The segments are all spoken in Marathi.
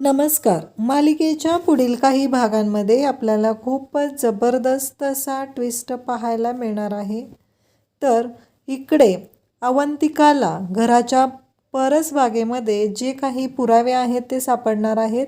नमस्कार. मालिकेच्या पुढील काही भागांमध्ये आपल्याला खूपच जबरदस्त असा ट्विस्ट पाहायला मिळणार आहे. तर इकडे अवंतिकाला घराच्या परसबागेमध्ये जे काही पुरावे आहेत ते सापडणार आहेत.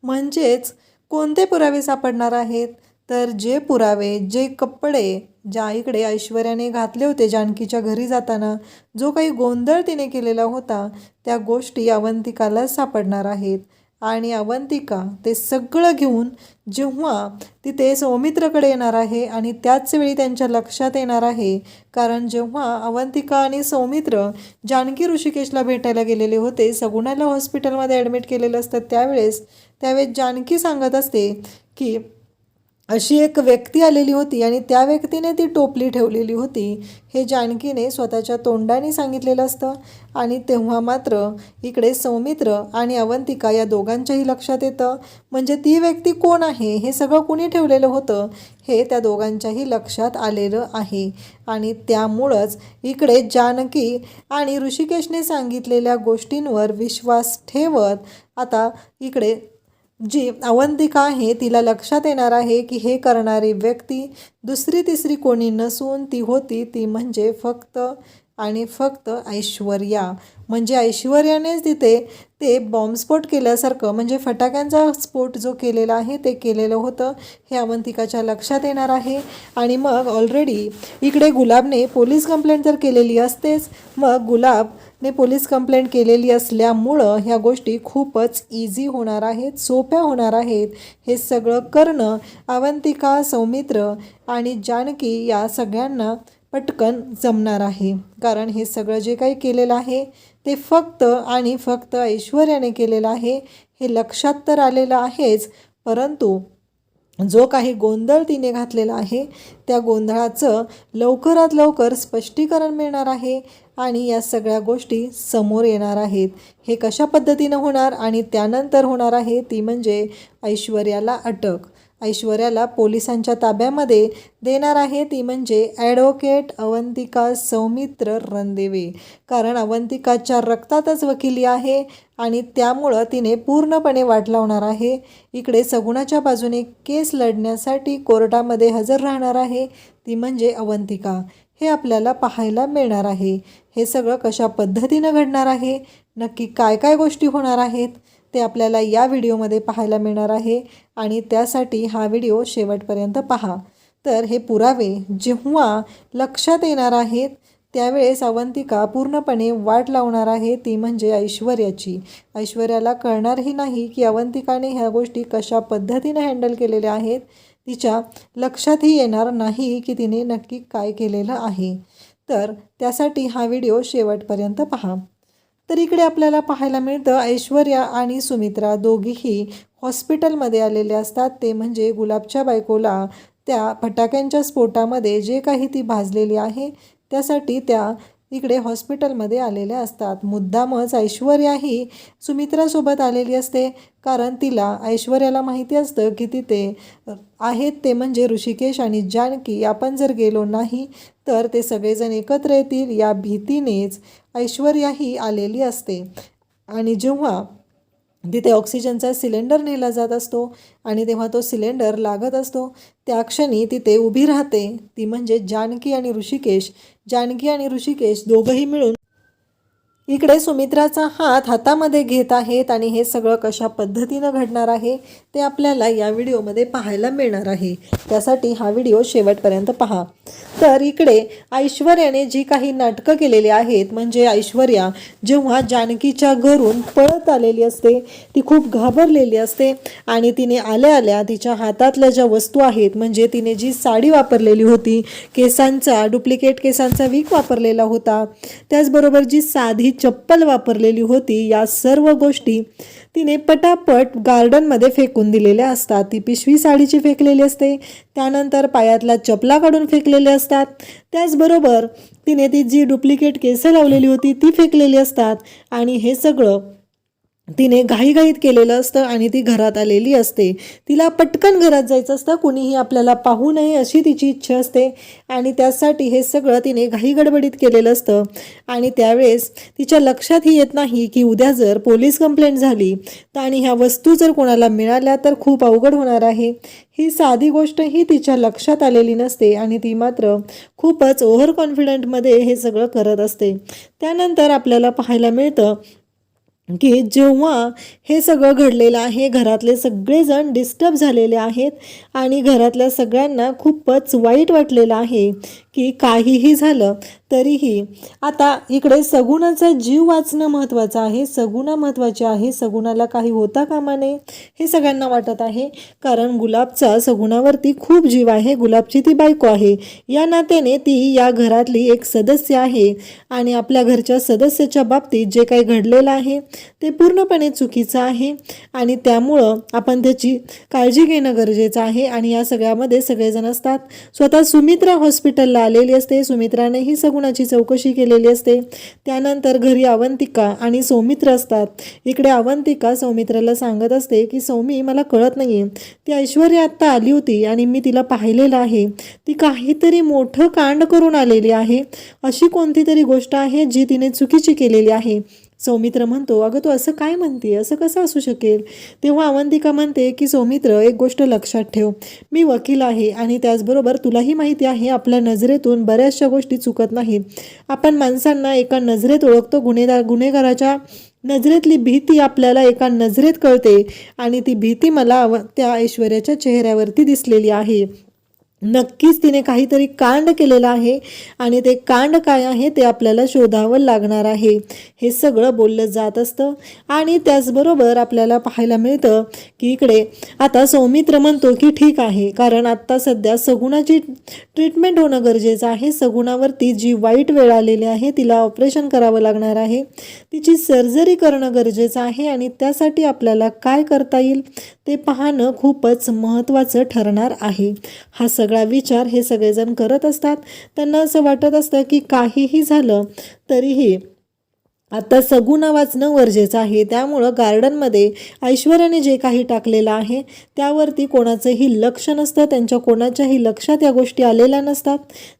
म्हणजेच कोणते पुरावे सापडणार आहेत? तर जे पुरावे, जे कपडे ज्या इकडे ऐश्वर्याने घातले होते जानकीच्या घरी जाताना, जो काही गोंधळ तिने केलेला होता, त्या गोष्टी अवंतिकाला सापडणार आहेत. आणि अवंतिका ते सगळं घेऊन जेव्हा तिथे सौमित्रकडे येणार आहे आणि त्याच वेळी त्यांच्या लक्षात येणार आहे, कारण जेव्हा अवंतिका आणि सौमित्र जानकी ऋषिकेशला भेटायला गेलेले होते, सगुणाला हॉस्पिटलमध्ये ॲडमिट केलेलं असतं, त्यावेळेस जानकी सांगत असते की अशी एक व्यक्ती आलेली होती आणि त्या व्यक्तीने ती टोपली ठेवलेली होती, हे जानकीने स्वतःच्या तोंडाने सांगितलेलं असतं. आणि तेव्हा मात्र इकडे सौमित्र आणि अवंतिका या दोघांच्याही लक्षात येतं, म्हणजे ती व्यक्ती कोण आहे, हे सगळं कुणी ठेवलेलं होतं हे त्या दोघांच्याही लक्षात आलेलं आहे. आणि त्यामुळंच इकडे जानकी आणि ऋषिकेशने सांगितलेल्या गोष्टींवर विश्वास ठेवत आता इकडे जी अवंतिका आहे तिला लक्षात येणार आहे की हे करणारी व्यक्ती दुसरी तिसरी कोणी नसून ती होती ती म्हणजे फक्त आणि फक्त ऐश्वर्या. म्हणजे ऐश्वर्यानेच तिथे ते बॉम्बस्फोट केल्यासारखं, म्हणजे फटाक्यांचा स्फोट जो केलेला आहे ते केलेलं होतं, हे अवंतिकाच्या लक्षात येणार आहे. आणि मग ऑलरेडी इकडे गुलाबने पोलीस कंप्लेंट तर केलेली असतेच, मग गुलाबने पोलीस कंप्लेंट केलेली असल्यामुळं ह्या गोष्टी खूपच इझी होणार आहेत, सोप्या होणार आहेत. हे सगळं करणं अवंतिका, सौमित्र आणि जानकी या सगळ्यांना पटकन जमणार आहे, कारण हे सगळं जे काही केलेलं आहे ते फक्त आणि फक्त ऐश्वर्याने केलेलं आहे, हे लक्षात तर आलेलं आहेच. परंतु जो काही गोंधळ तिने घातलेला आहे त्या गोंधळाचं लवकरात लवकर स्पष्टीकरण मिळणार आहे आणि या सगळ्या गोष्टी समोर येणार आहेत. हे कशा पद्धतीनं होणार आणि त्यानंतर होणार आहे ती म्हणजे ऐश्वर्याला अटक, ऐश्वर्याला पोलिसांच्या ताब्यामध्ये देणार आहे ती म्हणजे ॲडव्होकेट अवंतिका सौमित्र रणदिवे. कारण अवंतिकाच्या रक्तातच वकिली आहे आणि त्यामुळं तिने पूर्णपणे वाट लावणार आहे. इकडे सगुणाच्या बाजूने केस लढण्यासाठी कोर्टामध्ये हजर राहणार आहे ती म्हणजे अवंतिका. हे आपल्याला पाहायला मिळणार आहे. हे सगळं कशा पद्धतीनं घडणार आहे, नक्की काय काय गोष्टी होणार आहेत ते आपल्याला या व्हिडिओमध्ये पाहायला मिळणार आहे आणि त्यासाठी हा व्हिडिओ शेवटपर्यंत पहा. तर हे पुरावे जेव्हा लक्षात येणार आहेत त्यावेळेस अवंतिका पूर्णपणे वाट लावणार आहे ती म्हणजे ऐश्वर्याची. ऐश्वर्याला कळणारही नाही की अवंतिकाने ह्या गोष्टी कशा पद्धतीनं हँडल केलेल्या आहेत, तिच्या लक्षातही येणार नाही की तिने नक्की काय केलेलं आहे. तर त्यासाठी हा व्हिडिओ शेवटपर्यंत पहा. तर इकडे आपल्याला पाहायला मिळतं ऐश्वर्या आणि सुमित्रा दोघीही हॉस्पिटलमध्ये आलेले असतात. ते म्हणजे गुलाबच्या बायकोला त्या फटाक्यांच्या स्फोटामध्ये जे काही ती भाजलेली आहे त्यासाठी त्या इकडे हॉस्पिटलमध्ये आलेल्या असतात. मुद्दामच ऐश्वर्या ही सुमित्रासोबत आलेली असते, कारण तिला ऐश्वर्याला माहिती असतं की तिथे आहेत ते म्हणजे ऋषिकेश आणि जानकी. आपण जर गेलो नाही तर ते सगळेजण एकत्र येतील या भीतीनेच ऐश्वर्या ही आलेली असते. आणि जेव्हा तिथे ऑक्सिजनचा सिलेंडर नेला जात असतो आणि तेव्हा तो सिलेंडर लागत असतो त्या क्षणी तिथे उभी राहते ती म्हणजे जानकी आणि ऋषिकेश. जानकी आणि ऋषिकेश दोघंही मिळून इकडे सुमित्राचा हात हातामध्ये घेत आहेत आणि हे सगळं कशा पद्धतीनं घडणार आहे ते आपल्याला या व्हिडिओमध्ये पाहायला मिळणार आहे. त्यासाठी हा व्हिडिओ शेवटपर्यंत पहा. तर इकडे ऐश्वर्याने जी काही नाटकं केलेली आहेत, म्हणजे ऐश्वर्या जेव्हा जानकीच्या घरून पळत आलेली असते ती खूप घाबरलेली असते आणि तिने आल्या आल्या तिच्या हातातल्या ज्या वस्तू आहेत, म्हणजे तिने जी साडी वापरलेली होती, केसांचा डुप्लिकेट केसांचा विक वापरलेला होता, त्याचबरोबर जी साधी चप्पल वापरलेली होती, या सर्व गोष्टी तिने पटापट गार्डनमध्ये फेकून दिलेल्या असतात. ती पिशवी साडीची फेकलेली असते, त्यानंतर पायातल्या चपला काढून फेकलेल्या असतात, त्याचबरोबर तिने ती जी डुप्लिकेट केसं लावलेली होती ती फेकलेली असतात. आणि हे सगळं तिने घाईघाईत केलेलं असतं आणि ती घरात आलेली असते. तिला पटकन घरात जायचं असतं, कुणीही आपल्याला पाहू नये अशी तिची इच्छा असते आणि त्यासाठी हे सगळं तिने घाईगडबडीत केलेलं असतं. आणि त्यावेळेस तिच्या लक्षातही येत नाही की उद्या जर पोलीस कंप्लेंट झाली तर आणि ह्या वस्तू जर कोणाला मिळाल्या तर खूप अवघड होणार आहे. ही साधी गोष्टही तिच्या लक्षात आलेली नसते आणि ती मात्र खूपच ओव्हर कॉन्फिडंटमध्ये हे सगळं करत असते. त्यानंतर आपल्याला पाहायला मिळतं की जेव्हा हे सगळं घडलेलं आहे, घरातले सगळेजण डिस्टर्ब झालेले आहेत आणि घरातल्या सगळ्यांना खूपच वाईट वाटलेलं आहे की काहीही झालं तरीही आता इकडे सगुणाचा जीव वाचणं महत्त्वाचं आहे, सगुणा महत्त्वाची आहे, सगुणाला काही होता कामा नये हे सगळ्यांना वाटत आहे. कारण गुलाबचा सगुणावरती खूप जीव आहे, गुलाबची ती बायको आहे, या नात्याने ती या घरातली एक सदस्य आहे आणि आपल्या घरच्या सदस्याच्या बाबतीत जे काही घडलेलं आहे ते पूर्णपणे चुकीचं आहे आणि त्यामुळं आपण त्याची काळजी घेणं गरजेचं आहे. आणि या सगळ्यामध्ये सगळेजण असतात. स्वतः सुमित्रा हॉस्पिटलला आलेली असते, सुमित्रानेही सगुणाची चौकशी केलेली असते. त्यानंतर घरी अवंतिका आणि सौमित्र असतात. इकडे अवंतिका सौमित्राला सांगत असते की सौमी, मला कळत नाहीये, ती ऐश्वर्या आत्ता आली होती आणि मी तिला पाहिलेलं आहे, ती काहीतरी मोठं कांड करून आलेली आहे, अशी कोणती तरी गोष्ट आहे जी तिने चुकीची केलेली आहे. सौमित्र म्हणतो, अगं तू असं काय म्हणते, असं कसं असू शकेल. तेव्हा अवंतिका म्हणते की सौमित्र, एक गोष्ट लक्षात ठेव, मी वकील आहे आणि त्याचबरोबर तुलाही माहिती आहे आपल्या नजरेतून बऱ्याचशा गोष्टी चुकत नाहीत. आपण माणसांना एका नजरेत ओळखतो, गुन्हेगाराच्या नजरेतली भीती आपल्याला एका नजरेत कळते आणि ती भीती मला त्या ऐश्वर्याच्या चेहऱ्यावरती दिसलेली आहे. नक्कीच तिने काहीतरी कांड केलेलं आहे आणि ते कांड काय आहे ते आपल्याला शोधावं लागणार आहे. हे सगळं बोललं जात असतं आणि त्याचबरोबर आपल्याला पाहायला मिळतं की इकडे आता सौमित्र म्हणतो की ठीक आहे, कारण आत्ता सध्या सगुणाची ट्रीटमेंट होणं गरजेचं आहे. सगुणावरती जी वाईट वेळ आलेली आहे, तिला ऑपरेशन करावं लागणार आहे, तिची सर्जरी करणं गरजेचं आहे आणि त्यासाठी आपल्याला काय करता येईल ते पाहणं खूपच महत्त्वाचं ठरणार आहे. हा सगळा विचार हे सगळेजण करत असतात. त्यांना असं वाटत असतं की काहीही झालं तरीही आता सगुणा वाचणं गरजेचं आहे. त्यामुळं गार्डनमध्ये ऐश्वर्याने जे काही टाकलेलं आहे त्यावरती कोणाचंही लक्ष नसतं, त्यांच्या कोणाच्याही लक्षात या गोष्टी आलेल्या नसतात.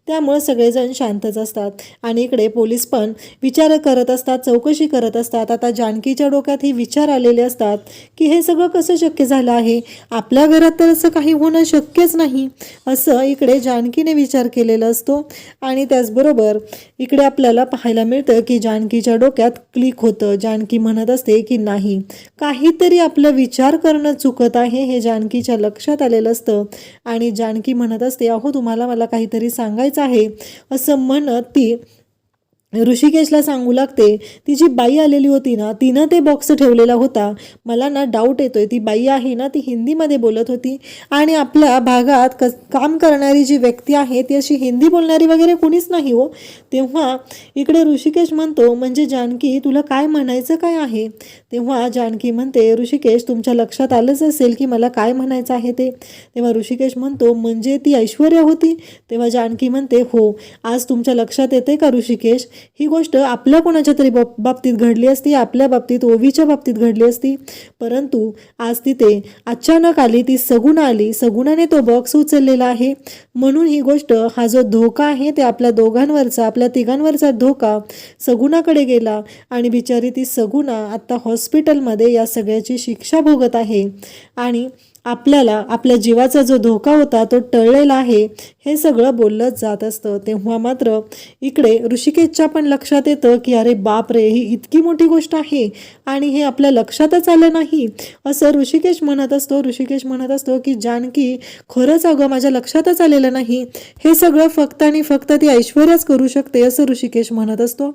त्यामुळं सगळेजण शांतच असतात आणि इकडे पोलीस पण विचार करत असतात, चौकशी करत असतात. आता जानकीच्या डोक्यात ही विचार आलेले असतात की हे सगळं कसं शक्य झालं आहे, आपल्या घरात तर असं काही होणं शक्यच नाही, असं इकडे जानकीने विचार केलेला असतो. आणि त्याचबरोबर इकडे आपल्याला पाहायला मिळतं की जानकीच्या डोक्यात क्लिक होतं. जानकी म्हणत असते की नाही, काहीतरी आपलं विचार करणं चुकत आहे, हे जानकीच्या लक्षात आलेलं असतं. आणि जानकी म्हणत असते, अहो तुम्हाला मला काहीतरी सांगायचं आहे, असं म्हणत ती ऋषिकेशला सांगू लागते, ती जी बाई आलेली होती ना, तिनं ते बॉक्स ठेवलेला होता, मला ना डाऊट येतोय, ती बाई आहे ना ती हिंदीमध्ये बोलत होती आणि आपल्या भागात काम करणारी जी व्यक्ती आहे ती अशी हिंदी बोलणारी वगैरे कोणीच नाही हो. तेव्हा इकडे ऋषिकेश म्हणतो, म्हणजे जानकी तुला काय म्हणायचं काय आहे. तेव्हा जानकी म्हणते, ऋषिकेश तुमच्या लक्षात आलंच असेल की मला काय म्हणायचं आहे ते. तेव्हा ऋषिकेश म्हणतो, म्हणजे ती ऐश्वर्या होती. तेव्हा जानकी म्हणते, हो, आज तुमच्या लक्षात येते का ऋषिकेश, ही गोष्ट आपल्या कोणाच्या तरी बाबतीत घडली असती, आपल्या बाबतीत ओवीच्या बाबतीत घडली असती, परंतु आज तिथे अचानक आली, ती सगुणा आली, सगुणाने तो बॉक्स उचललेला आहे, म्हणून ही गोष्ट, हा जो धोका आहे ते आपल्या दोघांवरचा, आपल्या तिघांवरचा धोका सगुणाकडे गेला आणि बिचारी ती सगुणा आत्ता हॉस्पिटलमध्ये या सगळ्याची शिक्षा भोगत आहे आणि आपल्याला आपल्या जीवाचा जो धोका होता तो टळलेला आहे, हे सगळं बोललं जात असतं. तेव्हा मात्र इकडे ऋषिकेशच्या पण लक्षात येतं की अरे बाप रे, ही इतकी मोठी गोष्ट आहे आणि हे आपल्या लक्षातच आलं नाही, असं ऋषिकेश म्हणत असतो. ऋषिकेश म्हणत असतो की जानकी, खरंच अगं माझ्या लक्षातच आलेलं नाही, हे सगळं फक्त आणि फक्त ती ऐश्वर्याच करू शकते, असं ऋषिकेश म्हणत असतो.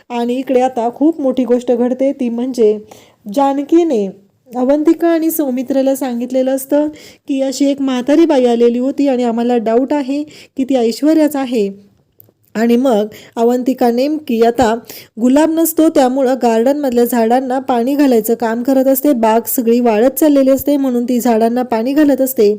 आणि इकडे आता खूप मोठी गोष्ट घडते, ती म्हणजे जानकीने अवंतिका आणि सौमित्राला सांगितलेलं असतं की अशी एक म्हातारी बाई आलेली होती आणि आम्हाला डाऊट आहे की ती ऐश्वर्याच आहे. आणि मग अवंतिका नेमकी आता गुलाब नसतो त्यामुळं गार्डनमधल्या झाडांना पाणी घालायचं काम करत असते. बाग सगळी वाळत चाललेली असते म्हणून ती झाडांना पाणी घालत असते.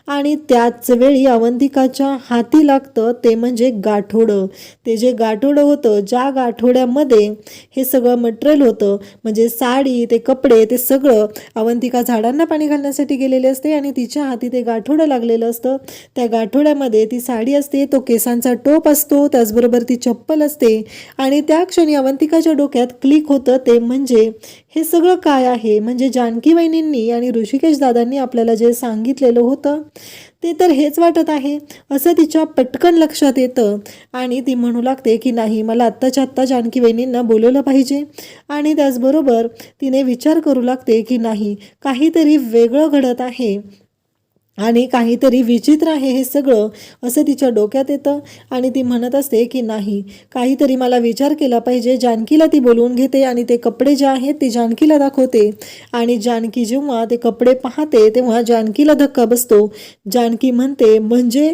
आणि त्याच वेळी अवंतिकाच्या हाती लागतं ते म्हणजे गाठोडं. ते जे गाठोडं होतं, ज्या गाठोड्यामध्ये हे सगळं मटेरियल होतं, म्हणजे साडी, ते कपडे, ते सगळं अवंतिका झाडांना पाणी घालण्यासाठी गेलेले असते आणि तिच्या हाती ते गाठोडं लागलेलं असतं. त्या गाठोड्यामध्ये ती साडी असते, तो केसांचा टोप असतो, त्याचबरोबर ती चप्पल असते. आणि त्या क्षणी अवंतिकाच्या डोक्यात क्लिक होतं ते म्हणजे हे सगळं काय आहे. म्हणजे जानकी वहिनींनी आणि ऋषिकेश दादांनी आपल्याला जे सांगितलेलं होतं ते तर हेच वाटत आहे असं तिच्या पटकन लक्षात येतं. आणि ती म्हणू लागते की नाही, मला आत्ताच्या आत्ता जानकी वहिनींना बोलवलं पाहिजे. आणि त्याचबरोबर तिने विचार करू लागते की नाही, काहीतरी वेगळं घडत आहे आणि काहीतरी विचित्र आहे हे सगळं, असं तिच्या डोक्यात येतं. आणि ती म्हणत असते की नाही, काहीतरी मला विचार केला पाहिजे. जानकीला ती बोलवून घेते आणि ते कपडे जे आहेत ते जानकीला दाखवते. आणि जानकी जेव्हा ते कपडे पाहते तेव्हा जानकीला धक्का बसतो. जानकी म्हणते, म्हणजे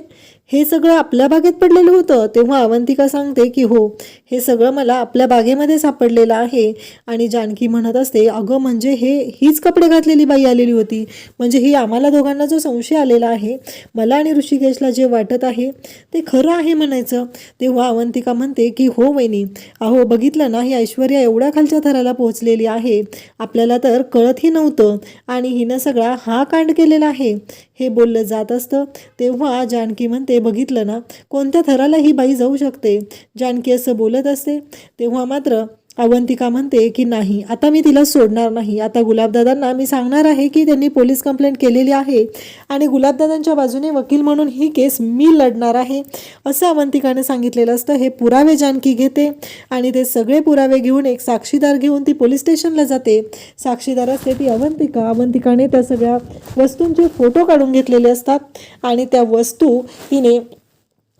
हे सगळं आपल्या बागेत पडलेलं होतं? तेव्हा अवंतिका सांगते की हो, हे सगळं मला आपल्या बागेमध्ये सापडलेलं आहे. आणि जानकी म्हणत असते, अगं म्हणजे हीच कपडे घातलेली बाई आलेली होती, म्हणजे ही आम्हाला दोघांना जो संशय आलेला आहे, मला आणि ऋषिकेशला जे वाटत आहे ते खरं आहे म्हणायचं. तेव्हा अवंतिका म्हणते की हो वहिनी, अहो बघितलं ना, ही ऐश्वर्या एवढ्या खालच्या थराला पोहोचलेली आहे, आपल्याला तर कळतही नव्हतं आणि हिनं सगळा हा कांड केलेला आहे, हे बोललं जात असतं. तेव्हा जानकी म्हणते, बघितलं ना, कोणत्या थराला ही बाई जाऊ शकते. जानकी असं बोलत असते. तेव्हा मात्र अवंतिका म्हणते की नाही, आता मी तिला सोडणार नाही. आता गुलाबदादांना मी सांगणार आहे की त्यांनी पोलीस कंप्लेंट केलेली आहे आणि गुलाबदादांच्या बाजूने वकील म्हणून ही केस मी लढणार आहे, असं अवंतिकाने सांगितलेलं असतं. हे पुरावे जानकी घेते आणि ते सगळे पुरावे घेऊन एक साक्षीदार घेऊन ती पोलीस स्टेशनला जाते. साक्षीदार असते ती अवंतिका. अवंतिकाने त्या सगळ्या वस्तूंचे फोटो काढून घेतलेले असतात आणि त्या वस्तू तिने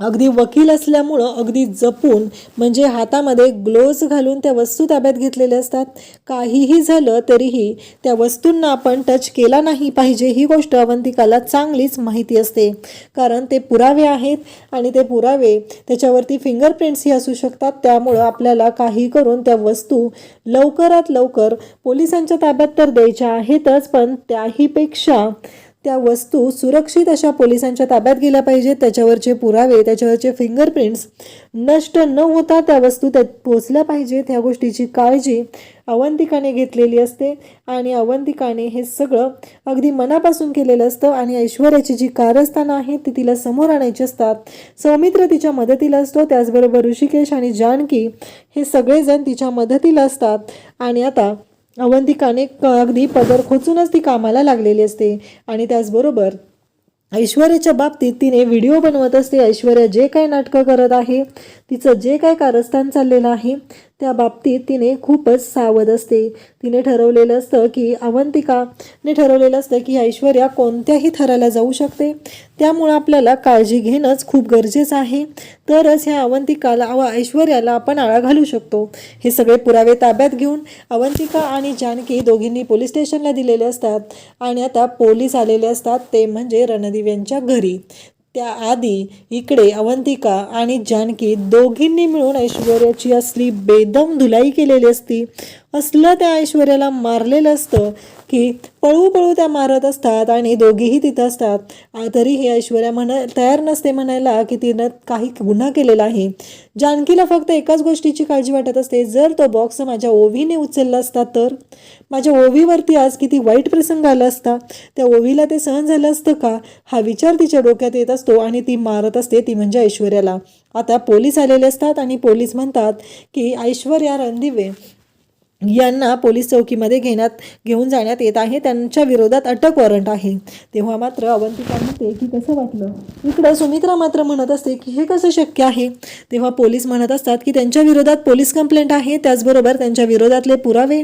अगदी वकील असल्यामुळं अगदी जपून, म्हणजे हातामध्ये ग्लोव्ज घालून त्या वस्तू ताब्यात घेतलेल्या असतात. काहीही झालं तरीही त्या वस्तूंना आपण टच केला नाही पाहिजे, ही गोष्ट अवंतिकाला चांगलीच माहिती असते. कारण ते पुरावे आहेत आणि ते पुरावे त्याच्यावरती फिंगरप्रिंट्सही असू शकतात. त्यामुळं आपल्याला काही करून त्या वस्तू लवकरात लवकर पोलिसांच्या ताब्यात तर द्यायच्या आहेतच, पण त्याहीपेक्षा त्या वस्तू सुरक्षित अशा पोलिसांच्या ताब्यात गेल्या पाहिजेत. त्याच्यावरचे पुरावे, त्याच्यावरचे फिंगरप्रिंट्स नष्ट न होता त्या वस्तू त्यात पोचल्या पाहिजेत. ह्या गोष्टीची काळजी अवंतिकाने घेतलेली असते आणि अवंतिकाने हे सगळं अगदी मनापासून केलेलं असतं. आणि ऐश्वर्याची जी कारस्थानं आहेत ती तिला समोर आणायची असतात. सौमित्र तिच्या मदतीला असतो, त्याचबरोबर ऋषिकेश आणि जानकी हे सगळेजण तिच्या मदतीला असतात. आणि आता अवंतिकाने अगदी पदर खोचूनच ती कामाला लागलेली असते. आणि त्याचबरोबर ऐश्वर्याच्या बाबतीत तिने व्हिडिओ बनवत असते. ऐश्वर्या जे काही नाटकं करत आहे, तिचं जे काही कारस्थान चाललेलं आहे त्या बाबतीत तिने खूपच सावध असते. तिने ठरवलेलं असतं की अवंतिकाने ठरवलेलं असतं की ऐश्वर्या कोणत्याही थराला जाऊ शकते, त्यामुळं आपल्याला काळजी घेणंच खूप गरजेचं आहे. तरच ह्या अवंतिकाला ऐश्वर्याला आपण आळा घालू शकतो. हे सगळे पुरावे ताब्यात घेऊन अवंतिका आणि जानकी दोघींनी पोलीस स्टेशनला दिलेले असतात. आणि आता पोलीस आलेले असतात ते म्हणजे रणदीव यांच्या घरी. त्याआधी इकडे अवंतिका आणि जानकी दोघींनी मिळून ऐश्वर्याची असली बेदम धुलाई केलेली असती. असलं त्या ऐश्वर्याला मारलेलं असतं की पळू पळू त्या मारत असतात आणि दोघीही तिथं असतात. तरीही ऐश्वर्या तयार नसते म्हणायला की तिनं काही गुन्हा केलेला आहे. जानकीला फक्त एकाच गोष्टीची काळजी वाटत असते, जर तो बॉक्स माझ्या ओवीने उचलला असता तर माझ्या ओवीवरती आज किती वाईट प्रसंग आला असता, त्या ओवीला ते सहन झालं असतं का, हा विचार तिच्या डोक्यात येत असतो आणि ती मारत असते, ती म्हणजे ऐश्वर्याला. आता पोलीस आलेले असतात आणि पोलीस म्हणतात की ऐश्वर्या रणदिवे यांना पोलीस चौकीमध्ये घेऊन जाण्यात येत आहे, त्यांच्या विरोधात अटक वॉरंट आहे. तेव्हा मात्र अवंतिका म्हणते की कसं वाटलं. इकडं सुमित्रा मात्र म्हणत असते की हे कसं शक्य आहे. तेव्हा पोलीस म्हणत असतात की त्यांच्या विरोधात पोलीस कंप्लेंट आहे, त्याचबरोबर त्यांच्या विरोधातले पुरावे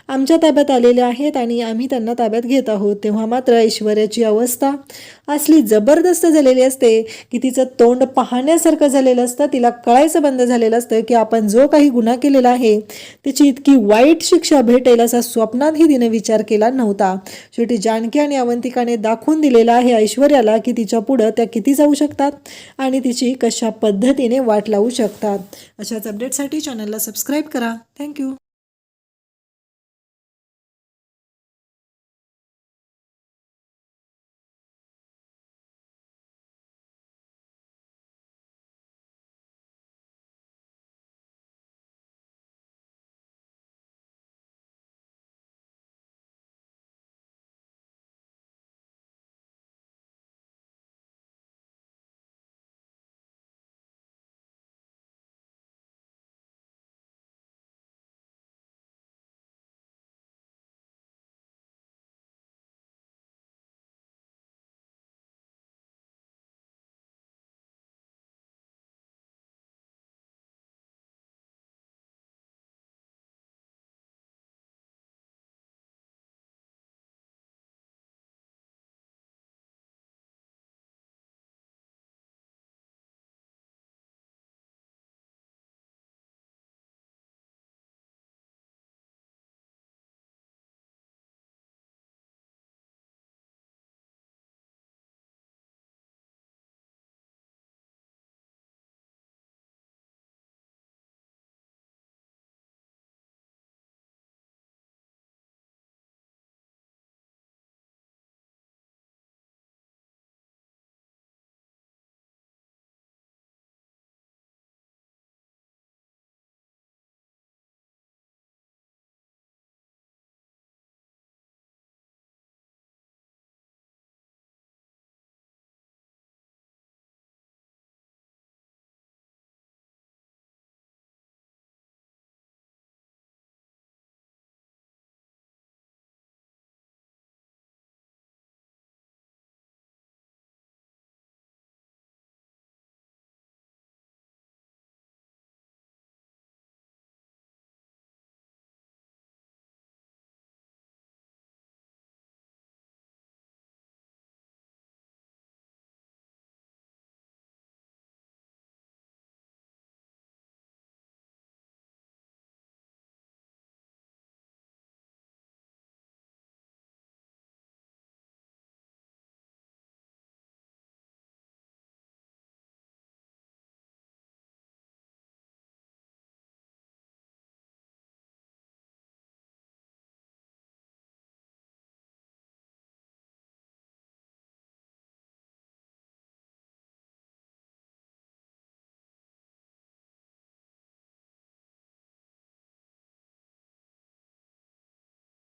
आमच्या ताब्यात आलेले आहेत आणि आम्ही त्यांना ताब्यात घेत आहोत. तेव्हा मात्र ऐश्वर्याची अवस्था असली जबरदस्त झालेली असते की तिचं तोंड पाहण्यासारखं झालेलं असतं. तिला कळायचं बंद झालेलं असतं की आपण जो काही गुन्हा केलेला आहे त्याची इतकी वाईट वाईट शिक्षा भेटेल असा स्वप्नातही तिने विचार केला नव्हता. शेवटी जानकी आणि अवंतिकाने दाखवून दिलेला आहे ऐश्वर्याला की तिच्या पुढं त्या किती जाऊ शकतात आणि तिची कशा पद्धतीने वाट लावू शकतात. अशाच अपडेटसाठी चॅनलला सबस्क्राईब करा. थँक्यू.